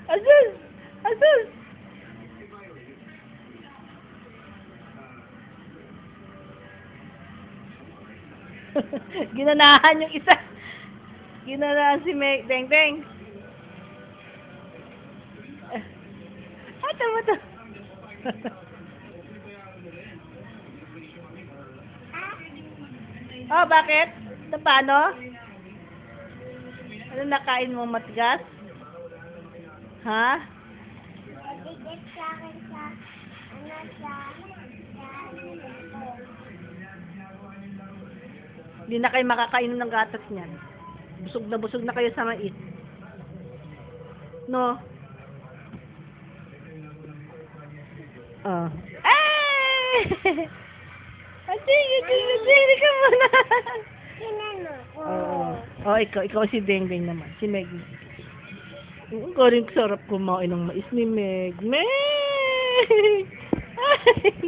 Asus! Asus! Ginanahan yung isa. Ginanahan si Meg. Deng, deng. Tama to. Oh, bakit? Paano? Ano nakain mo, matigas? Ha? Mabigat sa akin sa, Hindi na kayo makakainom ng gatas niyan. Busog na kayo sa mais. No? Oh. Ay! Hindi ka muna. Kinano ko. Oo. Oh, ikaw si Deng Deng naman. Si Meg. Galing sarap kumain ng mais ni Meg. Meg! Ay!